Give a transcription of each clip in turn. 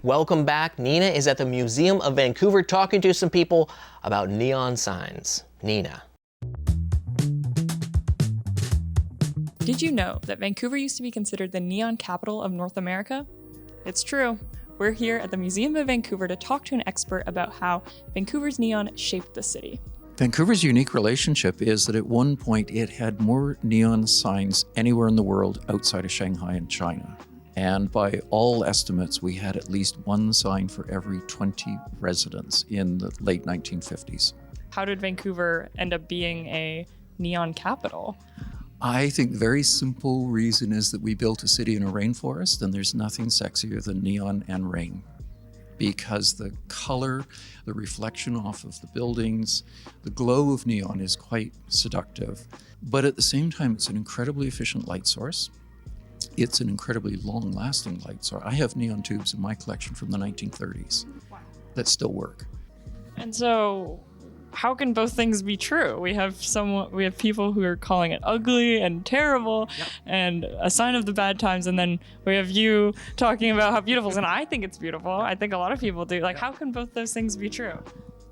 Welcome back. Nina is at the Museum of Vancouver talking to some people about neon signs. Nina. Did you know that Vancouver used to be considered the neon capital of North America? It's true. We're here at the Museum of Vancouver to talk to an expert about how Vancouver's neon shaped the city. Vancouver's unique relationship is that at one point it had more neon signs anywhere in the world outside of Shanghai and China. And by all estimates, we had at least one sign for every 20 residents in the late 1950s. How did Vancouver end up being a neon capital? I think the very simple reason is that we built a city in a rainforest, and there's nothing sexier than neon and rain. Because the color, the reflection off of the buildings, the glow of neon is quite seductive. But at the same time, it's an incredibly efficient light source. It's an incredibly long-lasting light source. I have neon tubes in my collection from the 1930s that still work. And so, how can both things be true? We have people who are calling it ugly and terrible and a sign of the bad times, and then we have you talking about how beautiful it is, and I think it's beautiful. I think a lot of people do. How can both those things be true?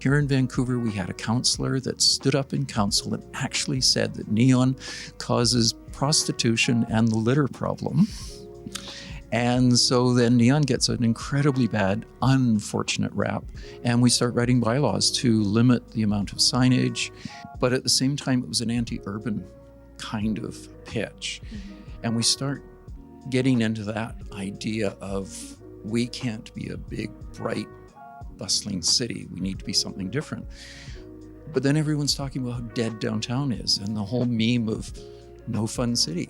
Here in Vancouver, we had a councillor that stood up in council and actually said that neon causes prostitution and the litter problem. And so then neon gets an incredibly bad, unfortunate rap, and we start writing bylaws to limit the amount of signage. But at the same time, it was an anti-urban kind of pitch. And we start getting into that idea of we can't be a big, bright, bustling city. We need to be something different. But then everyone's talking about how dead downtown is and the whole meme of no fun city.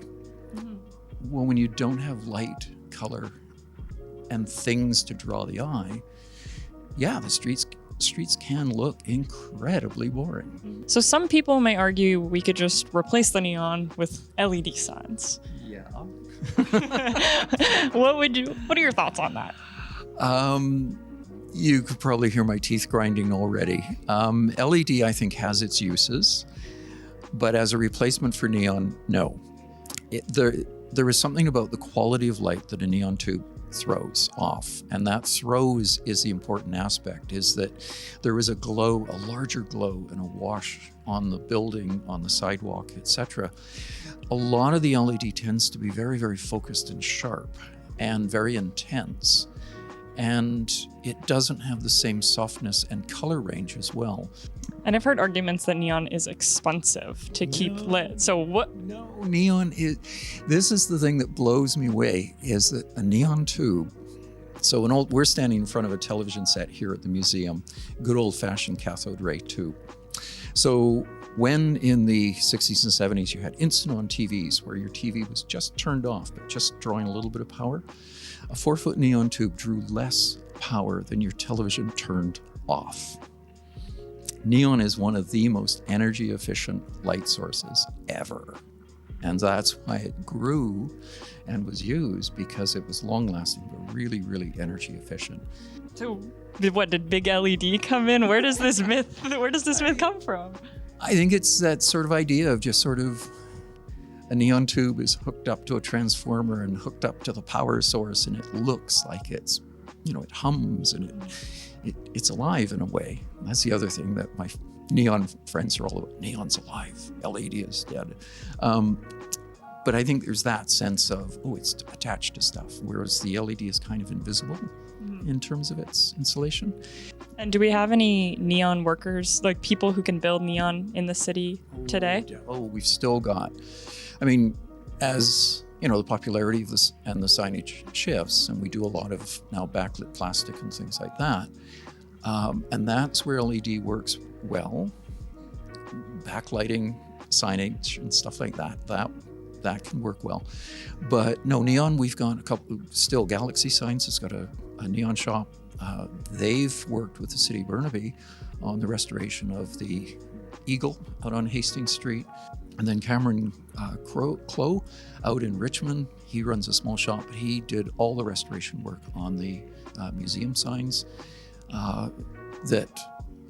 Well, when you don't have light, color, and things to draw the eye, the streets can look incredibly boring. So some people may argue we could just replace the neon with LED signs. Yeah. What are your thoughts on that? You could probably hear my teeth grinding already. LED, I think, has its uses, but as a replacement for neon, no. There is something about the quality of light that a neon tube throws off, and that throws is the important aspect, is that there is a glow, a larger glow and a wash on the building, on the sidewalk, etc. A lot of the LED tends to be very, very focused and sharp and very intense, and it doesn't have the same softness and color range as well. And I've heard arguments that neon is expensive to keep lit. So what? No, neon is, this is the thing that blows me away, is that a neon tube, so we're standing in front of a television set here at the museum, good old fashioned cathode ray tube. So when in the 60s and 70s you had instant on TVs where your TV was just turned off, but just drawing a little bit of power, a 4-foot neon tube drew less power than your television turned off. Neon is one of the most energy efficient light sources ever. And that's why it grew and was used, because it was long lasting, but really, really energy efficient. So what, did big LED come in? Where does this myth come from? I think it's that sort of idea of just sort of a neon tube is hooked up to a transformer and hooked up to the power source, and it looks like it's, it hums and it's alive in a way. And that's the other thing that my neon friends are all about. Neon's alive, LED is dead. But I think there's that sense of, it's attached to stuff, whereas the LED is kind of invisible in terms of its insulation. And do we have any neon workers, like people who can build neon in the city today? We've still got, as the popularity of this and the signage shifts, and we do a lot of now backlit plastic and things like that. And that's where LED works well. Backlighting, signage, and stuff like that can work well. But no, neon, we've got a couple, still Galaxy Signs has got a neon shop. They've worked with the city of Burnaby on the restoration of the Eagle out on Hastings Street. And then Cameron Clow out in Richmond, he runs a small shop. He did all the restoration work on the museum signs that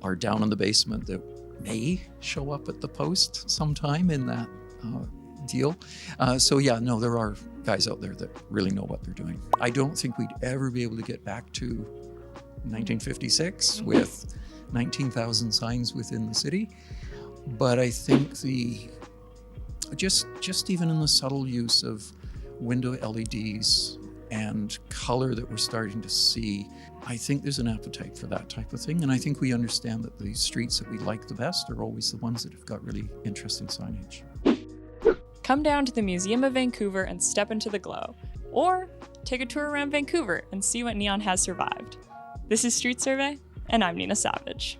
are down in the basement that may show up at the post sometime in that deal. So yeah, no, there are guys out there that really know what they're doing. I don't think we'd ever be able to get back to 1956 with 19,000 signs within the city. But I think just even in the subtle use of window LEDs and color that we're starting to see, I think there's an appetite for that type of thing. And I think we understand that the streets that we like the best are always the ones that have got really interesting signage. Come down to the Museum of Vancouver and step into the glow. Or take a tour around Vancouver and see what neon has survived. This is Street Survey, and I'm Nina Savage.